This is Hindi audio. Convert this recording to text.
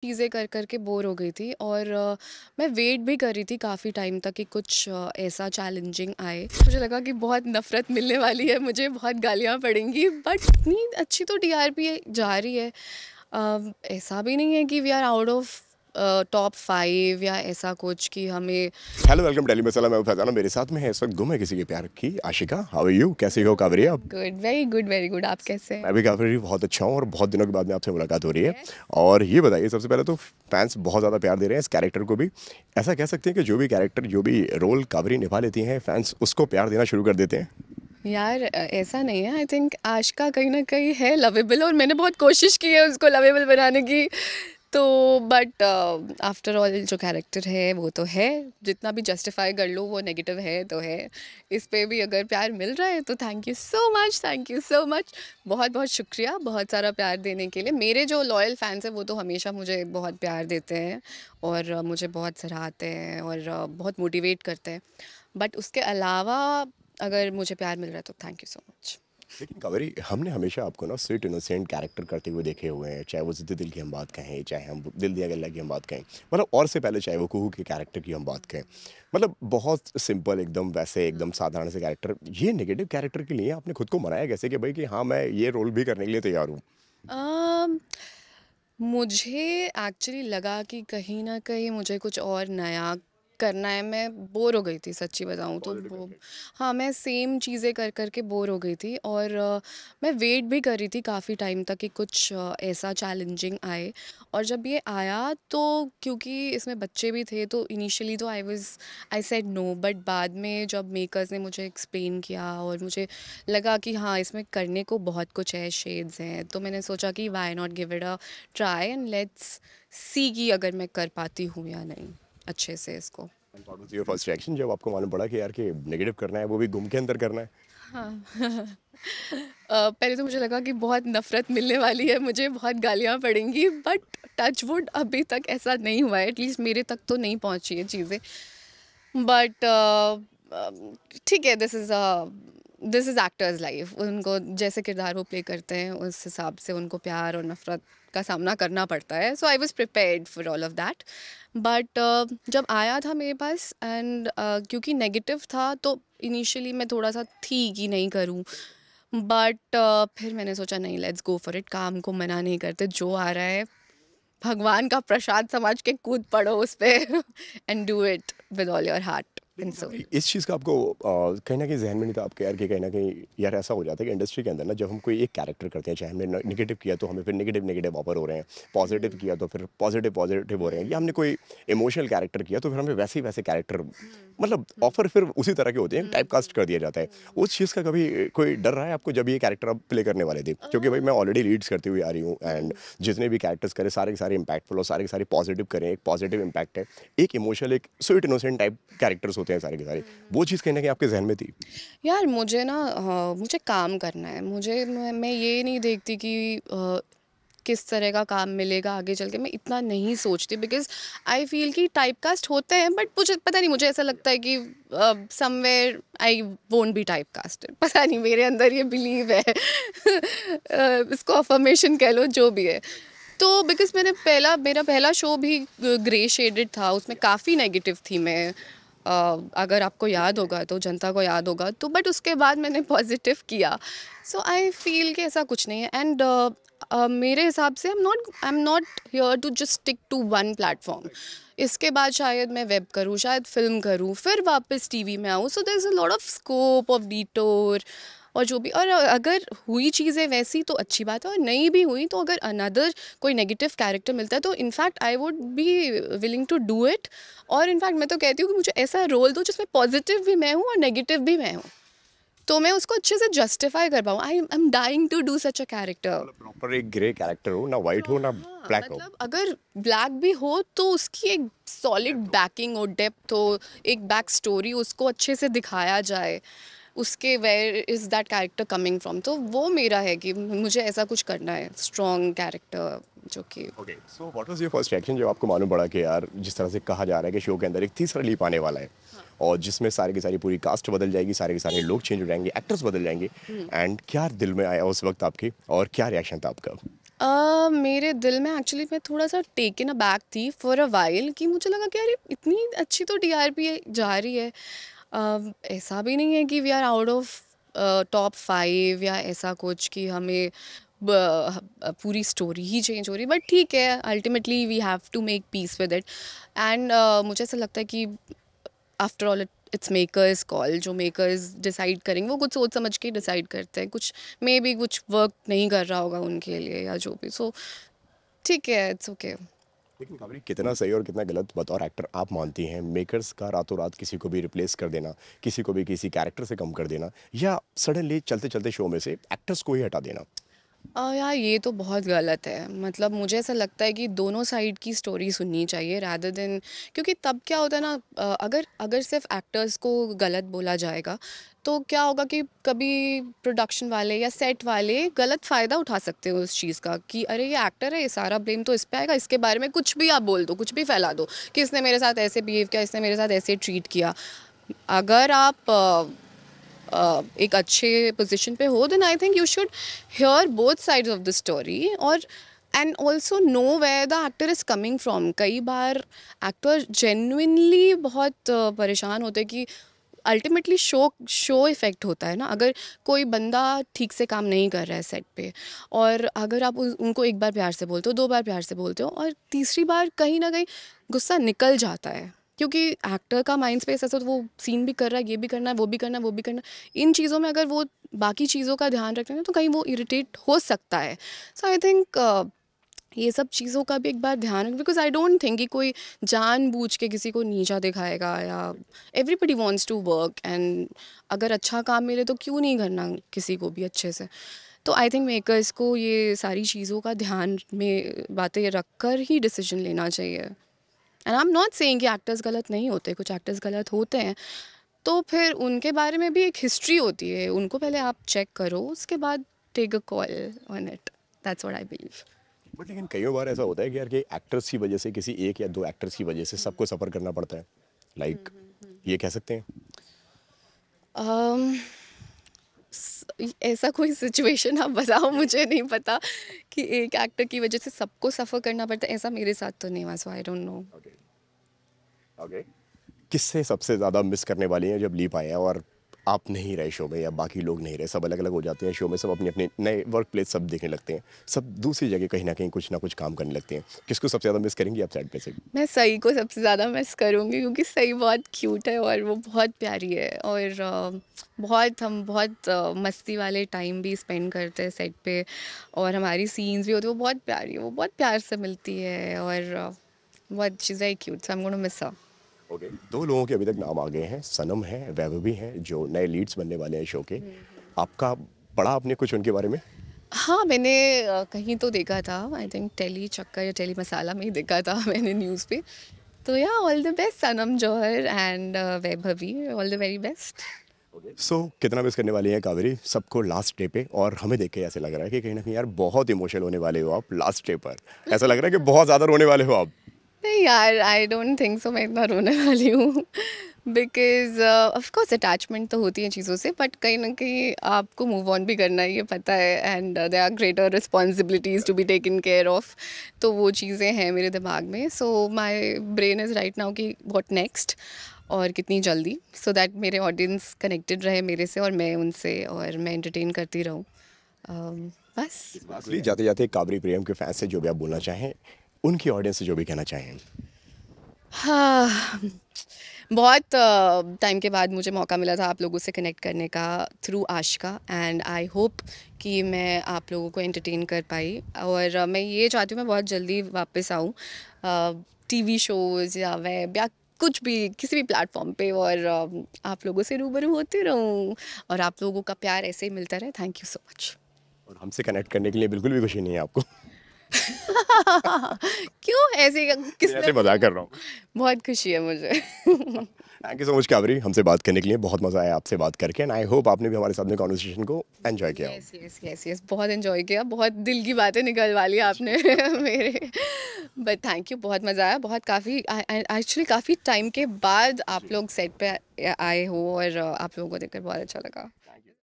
चीज़ें कर के बोर हो गई थी और मैं वेट भी कर रही थी काफ़ी टाइम तक कि कुछ ऐसा चैलेंजिंग आए। मुझे लगा कि बहुत नफ़रत मिलने वाली है, मुझे बहुत गालियाँ पड़ेंगी, बट इतनी अच्छी तो टीआरपी जा रही है। ऐसा भी नहीं है कि we are out of top 5 या ऐसा कुछ कि हमें। Hello welcome Tele Masala. मैं फैजाना, मेरे साथ में है इस वक्त गुम है किसी के प्यार की आशिका। हाउ आर यू, कैसी हो कावरी आप? Good, very good, very good. आप कैसे हैं? मैं भी काफी बहुत अच्छा हूँ और बहुत दिनों के बाद में आपसे मुलाकात हो रही है। यस। और ये बताइए, सबसे पहले तो फैंस बहुत ज़्यादा प्यार दे रहे हैं इस कैरेक्टर को भी। ऐसा कह सकते हैं कि जो भी कैरेक्टर, जो भी रोल कावरी निभा लेती हैं, फैंस उसको प्यार देना शुरू कर देते हैं। यार ऐसा नहीं है। आई थिंक आशिका कहीं ना कहीं है लवेबल और मैंने बहुत कोशिश की है उसको लवेबल बनाने की। तो बट आफ्टर ऑल जो कैरेक्टर है वो तो है। जितना भी जस्टिफाई कर लो वो नेगेटिव है तो है। इस पे भी अगर प्यार मिल रहा है तो thank you so much, thank you so much. बहुत बहुत शुक्रिया बहुत सारा प्यार देने के लिए। मेरे जो लॉयल फैंस हैं वो तो हमेशा मुझे बहुत प्यार देते हैं और मुझे बहुत सराहते हैं और बहुत मोटिवेट करते हैं। बट उसके अलावा अगर मुझे प्यार मिल रहा है तो थैंक यू सो मच। लेकिन कावेरी, हमने हमेशा आपको ना स्वीट इनोसेंट कैरेक्टर करते हुए देखे हुए हैं, चाहे वो जिद्दी दिल की हम बात कहें, चाहे हम दिल दिया गल्ला की हम बात कहें, मतलब और से पहले चाहे वो कुहू के कैरेक्टर की हम बात कहें। मतलब बहुत सिंपल, एकदम वैसे एकदम साधारण से कैरेक्टर। ये नेगेटिव कैरेक्टर के लिए आपने खुद को मनाया कैसे कि भाई कि हाँ, मैं ये रोल भी करने के लिए तैयार हूँ? अम, मुझे एक्चुअली लगा कि कहीं न कहीं मुझे कुछ और नया करना है। मैं बोर हो गई थी सच्ची बताऊँ तो पॉजिटिव वो। इम्पैक्ट। हाँ, मैं सेम चीज़ें कर के बोर हो गई थी और मैं वेट भी कर रही थी काफ़ी टाइम तक कि कुछ ऐसा चैलेंजिंग आए। और जब ये आया तो क्योंकि इसमें बच्चे भी थे तो इनिशियली तो आई सेड नो, बट बाद में जब मेकर्स ने मुझे एक्सप्लेन किया और मुझे लगा कि हाँ, इसमें करने को बहुत कुछ है, शेड्स हैं, तो मैंने सोचा कि why not give it a try and let's see कि अगर मैं कर पाती हूँ या नहीं अच्छे से इसको। And what was your first reaction जब आपको मालूम पड़ा कि यार कि नेगेटिव करना है, वो भी गुम के अंदर करना है? हाँ। पहले तो मुझे लगा कि बहुत नफ़रत मिलने वाली है, मुझे बहुत गालियाँ पड़ेंगी, बट टच वुड अभी तक ऐसा नहीं हुआ है, एटलीस्ट मेरे तक तो नहीं पहुँची है चीज़ें। बट ठीक है, दिस इज़ एक्टर्स लाइफ। उनको जैसे किरदार वो प्ले करते हैं उस हिसाब से उनको प्यार और नफ़रत का सामना करना पड़ता है। So I was prepared for all of that. But जब आया था मेरे पास एंड क्योंकि नेगेटिव था तो इनिशियली मैं थोड़ा सा थी कि नहीं करूं। बट फिर मैंने सोचा नहीं, लेट्स गो फॉर इट। काम को मना नहीं करते, जो आ रहा है भगवान का प्रसाद समझ के कूद पड़ो उस पे and do it with all your heart and लेकिन सोल। काफ़ी इस चीज़ का आपको कहीं न कहीं ज़हन में नहीं था आपके यार कि कहीं न कहीं यार ऐसा हो जाता है कि इंडस्ट्री के अंदर ना, जब हम कोई एक कैरेक्टर करते हैं, चाहे हमने नेगेटिव किया तो हमें फिर नेगेटिव ऑफर हो रहे हैं, पॉजिटिव किया तो फिर पॉजिटिव हो रहे हैं, या हमने कोई इमोशनल कैरेक्टर किया तो फिर हमें वैसे ही वैसे कैरेक्टर, मतलब ऑफर फिर उसी तरह के होते हैं, टाइप कास्ट कर दिया जाता है। उस चीज़ का कभी कोई डर रहा है आपको जब ये कैरेक्टर आप प्ले करने वाले थे? क्योंकि भाई मैं ऑलरेडी लीड्स करती हुई आ रही हूँ, एंड जितने भी कैरेक्टर्स करे सारे के सारे इम्पैक्टफुल और सारे के सारे पॉजिटिव करें, एक पॉजिटिव इम्पैक्ट है, एक इमोशनल, एक स्वीट इनोसेंट टाइप कैरेक्टर्स होते हैं सारे के सारे। वो चीज़ कहीं न कहीं आपके ज़हन में थी? यार मुझे ना मुझे काम करना है। मुझे मैं ये नहीं देखती कि किस तरह का काम मिलेगा आगे चल के, मैं इतना नहीं सोचती। बिकॉज़ आई फ़ील कि टाइपकास्ट होते हैं, बट मुझे पता नहीं, मुझे ऐसा लगता है कि समवेयर आई वोंट बी टाइपकास्टेड। पता नहीं, मेरे अंदर ये बिलीव है। इसको अफ़र्मेशन कह लो, जो भी है। तो बिकॉज़ मेरा पहला शो भी ग्रे शेडेड था, उसमें काफ़ी नेगेटिव थी मैं। अगर आपको याद होगा तो, जनता को याद होगा तो, बट उसके बाद मैंने पॉजिटिव किया। सो आई फील कि ऐसा कुछ नहीं है। एंड मेरे हिसाब से I am not here to just stick to one platform. इसके बाद शायद मैं वेब करूँ, शायद फिल्म करूँ, फिर वापस टीवी में आऊँ। So there is a lot of scope of detour और जो भी। और अगर हुई चीज़ें वैसी तो अच्छी बात है, और नहीं भी हुई तो अगर अनदर कोई नेगेटिव कैरेक्टर मिलता है तो in fact I would be willing to do it. और इनफैक्ट मैं तो कहती हूँ कि मुझे ऐसा रोल दो जिसमें पॉजिटिव भी मैं हूँ और नेगेटिव भी मैं हूँ, तो मैं उसको अच्छे से जस्टिफाई कर पाऊँ। I am dying to do such a character. मतलब प्रॉपर एक ग्रे कैरेक्टर हो, ना व्हाइट हो ना हाँ, ब्लैक हो। मतलब अगर ब्लैक भी हो तो उसकी एक सॉलिड डेप्थ हो। बैकिंग हो, डेप्थ हो, एक बैक स्टोरी उसको अच्छे से दिखाया जाए, उसके where is that character coming from. तो वो मेरा है कि मुझे ऐसा कुछ करना है, स्ट्रॉन्ग कैरेक्टर जो कि। Okay, so what was your first reaction जब आपको मालूम पड़ा कि यार जिस तरह से कहा जा रहा है कि शो के अंदर एक तीसरा लीप आने वाला है, और जिसमें सारी की सारी पूरी कास्ट बदल जाएगी, सारे के सारे लोग चेंज हो जाएंगे, एक्टर्स बदल जाएंगे, एंड क्या दिल में आया उस वक्त आपके, और क्या रिएक्शन था आपका? मेरे दिल में एक्चुअली मैं थोड़ा-सा टेकन अबैक थी फॉर अ व्हाइल कि मुझे लगा कि यार ये इतनी अच्छी तो टीआरपी जा रही है। ऐसा भी नहीं है कि we are out of top 5 या ऐसा कुछ कि हमें पूरी स्टोरी ही चेंज हो रही है, बट ठीक है, ultimately we have to make peace with it. And मुझे ऐसा लगता है कि after all it's makers call, जो मेकर्स डिसाइड करेंगे वो कुछ सोच समझ के डिसाइड करते हैं, कुछ मे बी कुछ वर्क नहीं कर रहा होगा उनके लिए या जो भी, सो ठीक है, इट्स ओके। लेकिन काबरी, कितना सही और कितना गलत बतौर एक्टर आप मानती हैं मेकर्स का रातों रात किसी को भी रिप्लेस कर देना, किसी को भी किसी कैरेक्टर से कम कर देना, या सडनली चलते चलते शो में से एक्टर्स को ही हटा देना? यार ये तो बहुत गलत है, मतलब मुझे ऐसा लगता है कि दोनों साइड की स्टोरी सुननी चाहिए रादर देन, क्योंकि तब क्या होता है ना, अगर अगर सिर्फ एक्टर्स को गलत बोला जाएगा तो क्या होगा कि कभी प्रोडक्शन वाले या सेट वाले गलत फ़ायदा उठा सकते हो उस चीज़ का कि अरे ये एक्टर है, ये सारा ब्लेम तो इस पे आएगा, इसके बारे में कुछ भी आप बोल दो, कुछ भी फैला दो कि इसने मेरे साथ ऐसे बिहेव किया, इसने मेरे साथ ऐसे ट्रीट किया। अगर आप एक अच्छे पोजीशन पे हो, then I think you should hear both sides of the story, और and also know where the actor is coming from. कई बार एक्टर जेन्युइनली बहुत परेशान होते हैं कि अल्टीमेटली शो इफ़ेक्ट होता है ना, अगर कोई बंदा ठीक से काम नहीं कर रहा है सेट पे, और अगर आप उनको एक बार प्यार से बोलते हो, 2 बार प्यार से बोलते हो, और तीसरी बार कहीं ना कहीं गुस्सा निकल जाता है, क्योंकि एक्टर का माइंड स्पेस ऐसा, तो वो सीन भी कर रहा है, ये भी करना है, वो भी करना है, वो भी करना है, इन चीज़ों में अगर वो बाकी चीज़ों का ध्यान रखते हैं तो कहीं वो इरिटेट हो सकता है। सो आई थिंक ये सब चीज़ों का भी एक बार ध्यान रखें, बिकॉज आई डोंट थिंक कि कोई जानबूझ के किसी को नीचा दिखाएगा, या everybody wants to work, and अगर अच्छा काम मिले तो क्यों नहीं करना किसी को भी अच्छे से। तो आई थिंक मेकर्स को ये सारी चीज़ों का ध्यान में बातें रख कर ही डिसीजन लेना चाहिए। And I am not saying कि एक्टर्स गलत नहीं होते, कुछ एक्टर्स गलत होते हैं, तो फिर उनके बारे में भी एक हिस्ट्री होती है, उनको पहले आप चेक करो, उसके बाद take a call on it. That's what I believe. But लेकिन कई बार ऐसा होता है कि यार कि एक्टर्स की वजह से, किसी एक या दो एक्टर्स की वजह से सबको सफ़र करना पड़ता है, लाइक ये कह सकते हैं? um, ऐसा कोई सिचुएशन आप बताओ, मुझे नहीं पता कि एक एक्टर की वजह से सबको सफ़र करना पड़ता है, ऐसा मेरे साथ तो नहीं हुआ, so I don't know. Okay, okay. किससे सबसे ज़्यादा मिस करने वाली हैं जब लीप आए हैं और आप नहीं रहे शो में, या बाकी लोग नहीं रहे, सब अलग अलग हो जाते हैं शो में, सब अपने अपने नए वर्क प्लेस सब देखने लगते हैं, सब दूसरी जगह कहीं ना कुछ काम करने लगते हैं, किसको सबसे ज़्यादा मिस करेंगी आप साइड पे से? मैं सई को सबसे ज़्यादा मिस करूँगी, क्योंकि सई बहुत क्यूट है और वो बहुत प्यारी है, और हम बहुत मस्ती वाले टाइम भी स्पेंड करते हैं सेट पे, और हमारी सीन्स भी होती है, वो बहुत प्यारी है, वो बहुत प्यार से मिलती है, और बहुत she is very cute, so I am gonna miss her. Okay, दो लोगों के अभी तक नाम आ गए हैं, सनम है, वैभवी हैं, जो नए लीड्स बनने वाले हैं शो के। आपका पढ़ा आपने कुछ उनके बारे में? हाँ, मैंने कहीं तो देखा था, आई थिंक टेली चक्कर या टेली मसाला में ही देखा था मैंने न्यूज़ पे। तो या all the best Sanam Johar and Vaibhavi, all the very best. So कितना मिस करने वाली हैं कावेरी सबको लास्ट डे पे, और हमें देख के ऐसे लग रहा है कि कहीं ना कहीं यार बहुत इमोशनल होने वाले हो आप लास्ट डे पर, ऐसा लग रहा है कि बहुत ज़्यादा रोने वाले हो आप। नहीं यार, आई डोंट थिंक सो, मैं इतना रोने वाली हूँ, बिकॉज ऑफ कोर्स अटैचमेंट तो होती है चीज़ों से, बट कहीं ना कहीं आपको मूव ऑन भी करना है, ये पता है, and there are greater responsibilities to be taken care of, तो वो चीज़ें हैं मेरे दिमाग में, so my brain is right now कि व्हाट नेक्स्ट, और कितनी जल्दी, सो दैट मेरे ऑडियंस कनेक्टेड रहे मेरे से और मैं उनसे, और मैं एंटरटेन करती रहूँ। बस। लास्टली जाते जाते कावेरी प्रेम के फैंस से जो भी आप बोलना चाहें, उनकी ऑडियंस से जो भी कहना चाहें। हाँ, बहुत टाइम के बाद मुझे मौका मिला था आप लोगों से कनेक्ट करने का through Ashika, and I hope कि मैं आप लोगों को एंटरटेन कर पाई, और मैं ये चाहती हूँ मैं बहुत जल्दी वापस आऊँ टीवी शोज़ या वेब या कुछ भी, किसी भी प्लेटफॉर्म पे, और आप लोगों से रूबरू होती रहूँ, और आप लोगों का प्यार ऐसे ही मिलता रहे। Thank you so much. और हमसे कनेक्ट करने के लिए बिल्कुल भी खुशी नहीं है आपको? क्यों ऐसे मैं किसने ऐसे मजाक कर रहा हूँ। बहुत खुशी है मुझे। Thank you so much Kaveri, हमसे बात करने के लिए बहुत मज़ा आया आपसे बात करके, एंड आई होप आपने भी हमारे साथ में कॉन्वर्सेशन को एंजॉय किया हो। यस यस यस यस, बहुत एंजॉय किया, बहुत दिल की बातें निकलवा ली आपने मेरे, बट थैंक यू, बहुत मज़ा आया, बहुत काफ़ी एक्चुअली काफ़ी टाइम के बाद आप लोग सेट पे आए हो, और आप लोगों को देखकर बहुत अच्छा लगा।